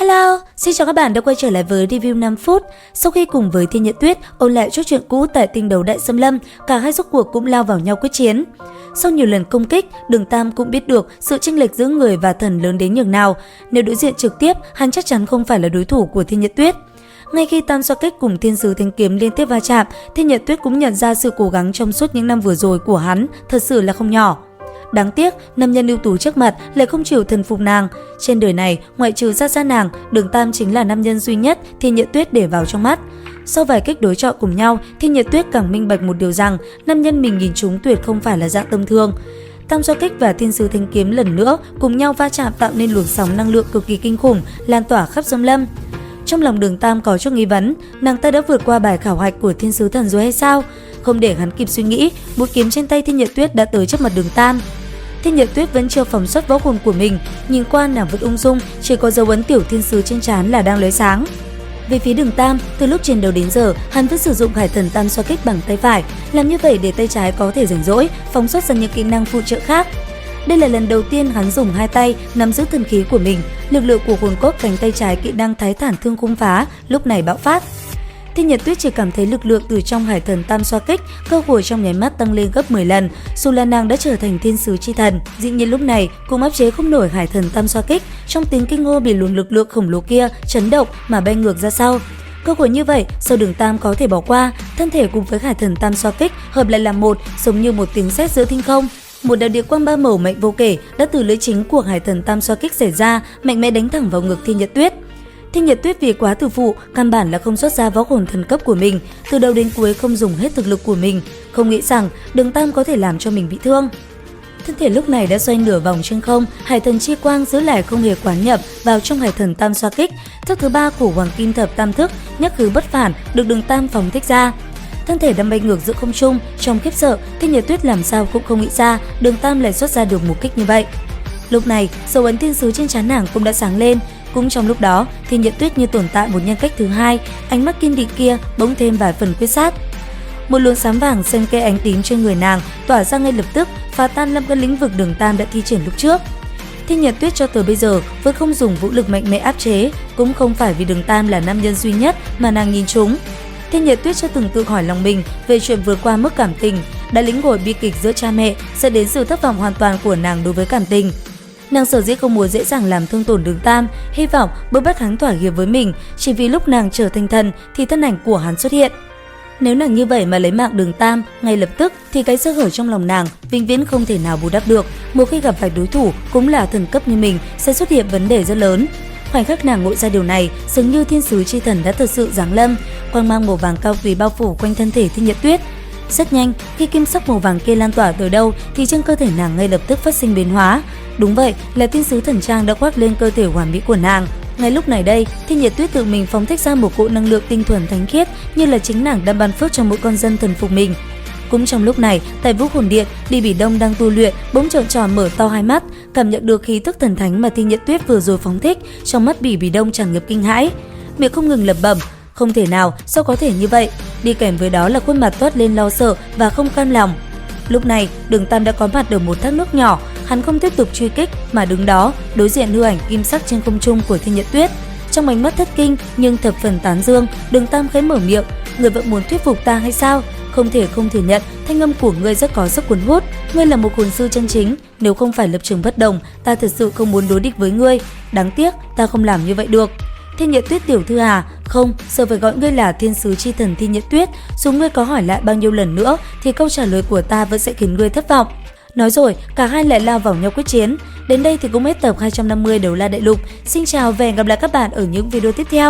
Hello, xin chào các bạn đã quay trở lại với review 5 phút. Sau khi cùng với Thiên Nhật Tuyết ôn lại chốt truyện cũ tại tinh đấu Đại Xâm Lâm, cả hai rốt cuộc cũng lao vào nhau quyết chiến. Sau nhiều lần công kích, Đường Tam cũng biết được sự chênh lệch giữa người và thần lớn đến nhường nào. Nếu đối diện trực tiếp, hắn chắc chắn không phải là đối thủ của Thiên Nhật Tuyết. Ngay khi Tam Xoa Kích cùng Thiên Sứ Thanh Kiếm liên tiếp va chạm, Thiên Nhật Tuyết cũng nhận ra sự cố gắng trong suốt những năm vừa rồi của hắn thật sự là không nhỏ. Đáng tiếc, nam nhân ưu tú trước mặt lại không chịu thần phục nàng. Trên đời này, ngoại trừ ra nàng, Đường Tam chính là nam nhân duy nhất Thiên Nhật Tuyết để vào trong mắt. Sau vài kích đối chọi cùng nhau, Thiên Nhật Tuyết càng minh bạch một điều rằng nam nhân mình nhìn trúng tuyệt không phải là dạng tầm thường. Tam Xoa Kích và Thiên Sứ Thanh Kiếm lần nữa cùng nhau va chạm tạo nên luồng sóng năng lượng cực kỳ kinh khủng, lan tỏa khắp xâm lâm. Trong lòng Đường Tam có chút nghi vấn, nàng ta đã vượt qua bài khảo hạch của Thiên Sứ Thần rồi hay sao? Không để hắn kịp suy nghĩ, mũi kiếm trên tay Thiên Nhật Tuyết đã tới trước mặt Đường Tam. Thiên Nhật Tuyết vẫn chưa phóng xuất võ hồn của mình, nhìn qua nàng vẫn ung dung, chỉ có dấu ấn tiểu thiên sứ trên trán là đang lóe sáng. Về phía Đường Tam, từ lúc chiến đấu đến giờ, hắn vẫn sử dụng Hải Thần Tam Xoa Kích bằng tay phải, làm như vậy để tay trái có thể rảnh rỗi, phóng xuất ra những kỹ năng phụ trợ khác. Đây là lần đầu tiên hắn dùng hai tay nắm giữ thần khí của mình, lực lượng của hồn cốt cánh tay trái kỹ năng Thái Thản Thương Khung Phá lúc này bạo phát. Thiên Nhật Tuyết chỉ cảm thấy lực lượng từ trong Hải Thần Tam Xoa Kích cơ hội trong nháy mắt tăng lên gấp 10 lần, dù là nàng đã trở thành thiên sứ chi thần, dĩ nhiên lúc này cũng áp chế không nổi Hải Thần Tam Xoa Kích, trong tiếng kinh hô bị luồng lực lượng khổng lồ kia chấn động mà bay ngược ra sau. Cơ hội như vậy, sao Đường Tam có thể bỏ qua? Thân thể cùng với Hải Thần Tam Xoa Kích hợp lại làm một, giống như một tiếng sét giữa thinh không. Một đạo địa quang ba màu mạnh vô kể đã từ lưỡi chính của Hải Thần Tam Xoa Kích xảy ra, mạnh mẽ đánh thẳng vào ngực Thiên Nhật Tuyết. Thiên Nhật Tuyết vì quá tự phụ, căn bản là không xuất ra võ hồn thần cấp của mình, từ đầu đến cuối không dùng hết thực lực của mình, không nghĩ rằng Đường Tam có thể làm cho mình bị thương. Thân thể lúc này đã xoay nửa vòng trên không, Hải Thần Chi Quang giữ lại không hề quán nhập vào trong Hải Thần Tam Xoa Kích. Thức thứ ba của Hoàng Kim Thập Tam Thức, nhất khứ bất phản, được Đường Tam phóng thích ra. Thân thể đang bay ngược giữa không trung, trong khiếp sợ, Thiên Nhật Tuyết làm sao cũng không nghĩ ra Đường Tam lại xuất ra được một kích như vậy. Lúc này, dấu ấn thiên sứ trên trán nàng cũng đã sáng lên. Cũng trong lúc đó, Thiên Nhật Tuyết như tồn tại một nhân cách thứ hai, ánh mắt kiên định kia bỗng thêm vài phần quyết sát. Một luồng sáng vàng xen kẽ ánh tím trên người nàng tỏa ra ngay lập tức, phá tan lâm các lĩnh vực Đường Tam đã thi triển lúc trước. Thiên Nhật Tuyết cho tới bây giờ vẫn không dùng vũ lực mạnh mẽ áp chế, cũng không phải vì Đường Tam là nam nhân duy nhất mà nàng nhìn trúng. Thiên Nhật Tuyết chưa từng tự hỏi lòng mình về chuyện vượt qua mức cảm tình, đã lĩnh ngộ bi kịch giữa cha mẹ sẽ đến sự thất vọng hoàn toàn của nàng đối với cảm tình. Nàng sở dĩ không muốn dễ dàng làm thương tổn Đường Tam, hy vọng bức bách hắn thỏa hiệp với mình, chỉ vì lúc nàng trở thành thần thì thân ảnh của hắn xuất hiện. Nếu nàng như vậy mà lấy mạng Đường Tam ngay lập tức thì cái sơ hở trong lòng nàng vĩnh viễn không thể nào bù đắp được. Một khi gặp phải đối thủ cũng là thần cấp như mình sẽ xuất hiện vấn đề rất lớn. Khoảnh khắc nàng ngộ ra điều này, dường như thiên sứ chi thần đã thật sự giáng lâm, quang mang màu vàng cao quý bao phủ quanh thân thể Thiên Nhật Tuyết. Rất nhanh, khi kim sắc màu vàng kia lan tỏa tới đâu thì trên cơ thể nàng ngay lập tức phát sinh biến hóa. Đúng vậy, là thiên sứ thần trang đã khoác lên cơ thể hoàn mỹ của nàng. Ngay lúc này đây, Thiên Nhật Tuyết tự mình phóng thích ra một cỗ năng lượng tinh thuần thánh khiết, như là chính nàng đang ban phước cho mỗi con dân thần phục mình. Cũng trong lúc này, tại Vũ Hồn Điện, Đi Bỉ Đông đang tu luyện, bỗng trợn tròn mở to hai mắt, cảm nhận được khí tức thần thánh mà Thiên Nhật Tuyết vừa rồi phóng thích, trong mắt Bỉ Đông tràn ngập kinh hãi, miệng không ngừng lẩm bẩm, không thể nào, sao có thể như vậy? Đi kèm với đó là khuôn mặt toát lên lo sợ và không cam lòng. Lúc này, Đường Tam đã có mặt ở một thác nước nhỏ, hắn không tiếp tục truy kích mà đứng đó, đối diện hư ảnh kim sắc trên không trung của Thiên Nhật Tuyết. Trong ánh mắt thất kinh nhưng thập phần tán dương, Đường Tam khẽ mở miệng, người vẫn muốn thuyết phục ta hay sao? Không thể không thừa nhận, thanh âm của ngươi rất có sức cuốn hút, ngươi là một hồn sư chân chính, nếu không phải lập trường bất đồng, ta thật sự không muốn đối địch với ngươi, đáng tiếc ta không làm như vậy được. Thiên Nhật Tuyết tiểu thư à, không, giờ phải gọi ngươi là thiên sứ chi thần Thiên Nhật Tuyết, dù ngươi có hỏi lại bao nhiêu lần nữa thì câu trả lời của ta vẫn sẽ khiến ngươi thất vọng. Nói rồi, cả hai lại lao vào nhau quyết chiến. Đến đây thì cũng hết tập 250 Đấu La Đại Lục. Xin chào và hẹn gặp lại các bạn ở những video tiếp theo.